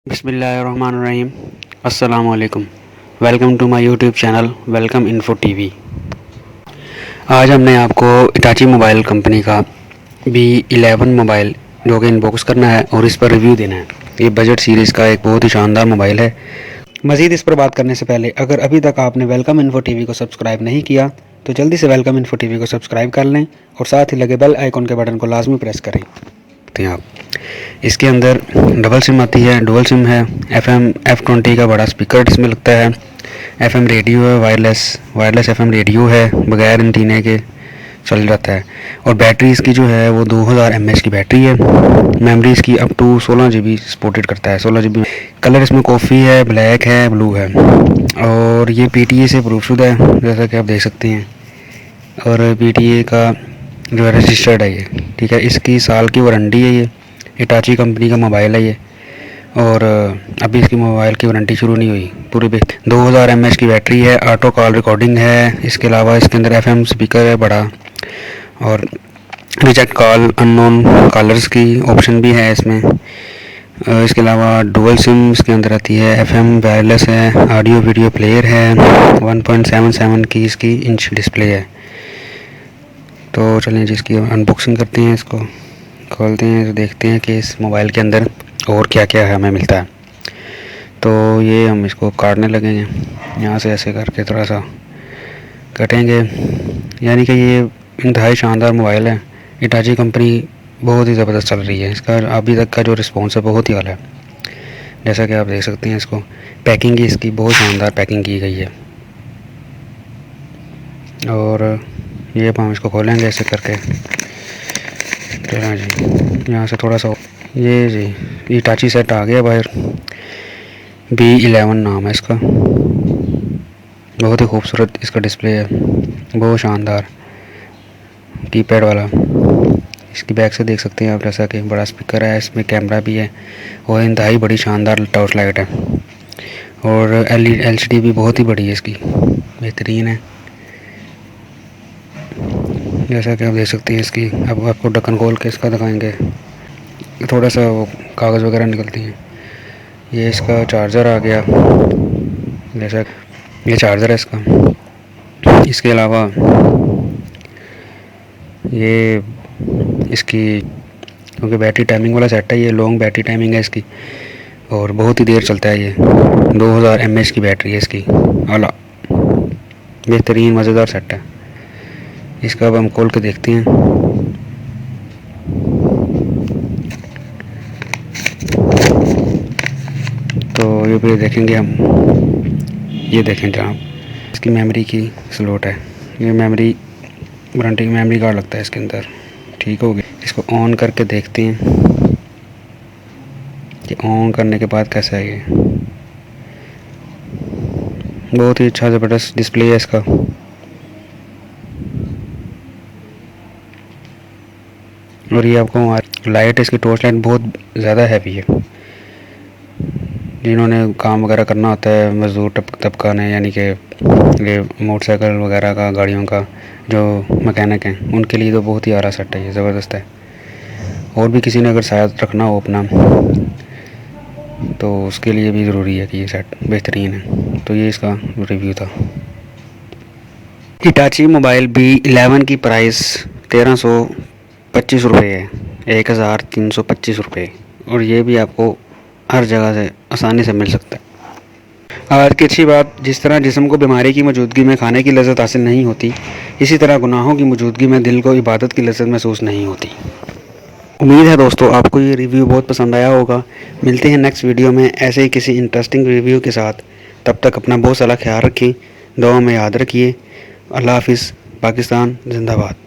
बिस्मिल्लाहिर्रहमानिर्रहीम। अस्सलाम वालेकुम। Welcome to my YouTube channel welcome info TV. आज हमने आपको इटाची मोबाइल कंपनी का B11 मोबाइल जो कि इनबॉक्स करना है और इस पर रिव्यू देना है। ये बजट सीरीज़ का एक बहुत ही शानदार मोबाइल है। मज़ीद इस पर बात करने से पहले अगर अभी तक आपने वेलकम इन्फो टीवी को सब्सक्राइब नहीं किया तो जल्दी से वेलकम इन्फो टीवी को सब्सक्राइब कर लें और साथ ही लगे बेल आइकॉन के बटन को लाजमी प्रेस करें। आप इसके अंदर डबल सिम आती है, डुअल सिम है, F20 का बड़ा स्पीकर इसमें लगता है, FM रेडियो है, वायरलेस FM रेडियो है, बगैर एंटीना के चल जाता है। और बैटरी इसकी जो है वो 2000 mAh की बैटरी है। मेमोरी इसकी अप टू 16 GB सपोर्टेड करता है, 16 GB। कलर इसमें कॉफ़ी है, ब्लैक है, ब्लू है और ये PTA से प्रूफशुदा है जैसा कि आप देख सकते हैं। और PTA का जो है रजिस्टर्ड है ये, ठीक है। इसकी साल की वारंटी है, ये इटाची कंपनी का मोबाइल है ये। और अभी इसकी मोबाइल की वारंटी शुरू नहीं हुई पूरी 2000 mAh की बैटरी है, ऑटो कॉल रिकॉर्डिंग है। इसके अलावा इसके अंदर FM स्पीकर है बड़ा और रिजेक्ट कॉल अननोन कॉलर्स की ऑप्शन भी है इसमें। इसके अलावा डुअल सिम इसके अंदर आती है, FM वायरलेस है, ऑडियो वीडियो प्लेयर है, 1.77 की इसकी इंच डिस्प्ले है। तो चलिए जिसकी अनबॉक्सिंग करते हैं, इसको खोलते हैं तो देखते हैं कि इस मोबाइल के अंदर और क्या क्या है हमें मिलता है। तो ये हम इसको काटने लगेंगे, यहाँ से ऐसे करके थोड़ा सा कटेंगे। यानी कि ये इंतहाई शानदार मोबाइल है। इटाची कंपनी बहुत ही ज़बरदस्त चल रही है। इसका अभी तक का जो रिस्पॉन्स है बहुत ही आला है, जैसा कि आप देख सकते हैं। इसको पैकिंग इसकी बहुत शानदार पैकिंग की गई है। और ये हम इसको खोलेंगे ऐसे करके। चला जी, यहाँ से थोड़ा सा ये जी इटाची सेट आ गया बाहर। B11 नाम है इसका। बहुत ही खूबसूरत इसका डिस्प्ले है, बहुत शानदार कीपैड वाला। इसकी बैक से देख सकते हैं आप, जैसा कि बड़ा स्पीकर है, इसमें कैमरा भी है और इंतहाई बड़ी शानदार टॉर्च लाइट है। और LCD भी बहुत ही बड़ी है इसकी, बेहतरीन है जैसा कि आप देख सकते हैं। इसकी अब आपको ढक्कन खोल के इसका दिखाएंगे, थोड़ा सा वो कागज़ वगैरह निकलती हैं। ये इसका चार्जर आ गया, जैसा ये चार्जर है इसका। इसके अलावा ये इसकी क्योंकि बैटरी टाइमिंग वाला सेट है, ये लॉन्ग बैटरी टाइमिंग है इसकी और बहुत ही देर चलता है। ये 2000 mAh की बैटरी है इसकी, आला बेहतरीन मज़ेदार सेट है। इसका अब हम खोल के देखते हैं। तो ये भी देखेंगे हम, ये देखें जनाब, इसकी मेमोरी की स्लॉट है। ये मेमोरी वारंटी मेमोरी कार्ड लगता है इसके अंदर, ठीक हो गया। इसको ऑन करके देखते हैं कि ऑन करने के बाद कैसा है ये। बहुत ही अच्छा ज़बरदस्त डिस्प्ले है इसका। और ये आपको लाइट, इसकी टॉर्च लाइट बहुत ज़्यादा हैवी है। जिन्होंने काम वगैरह करना होता है मज़दूर तबका ने, यानी कि ये मोटरसाइकिल वगैरह का, गाड़ियों का जो मैकेनिक हैं, उनके लिए तो बहुत ही आला सेट है, ये ज़बरदस्त है। और भी किसी ने अगर शायद रखना हो अपना तो उसके लिए भी ज़रूरी है कि ये सेट बेहतरीन है। तो ये इसका रिव्यू था। इटाची मोबाइल B11 की प्राइस 1325 रुपये है, 1325 रुपये। और ये भी आपको हर जगह से आसानी से मिल सकता है। आज की अच्छी बात, जिस तरह जिस्म को बीमारी की मौजूदगी में खाने की लज़्ज़त हासिल नहीं होती, इसी तरह गुनाहों की मौजूदगी में दिल को इबादत की लज़्ज़त महसूस नहीं होती। उम्मीद है दोस्तों आपको ये रिव्यू बहुत पसंद आया होगा। मिलते हैं नेक्स्ट वीडियो में ऐसे ही किसी इंटरेस्टिंग रिव्यू के साथ। तब तक अपना बहुत सारा ख्याल रखें, दुआ में याद रखिए। अल्लाह हाफिज़। पाकिस्तान जिंदाबाद।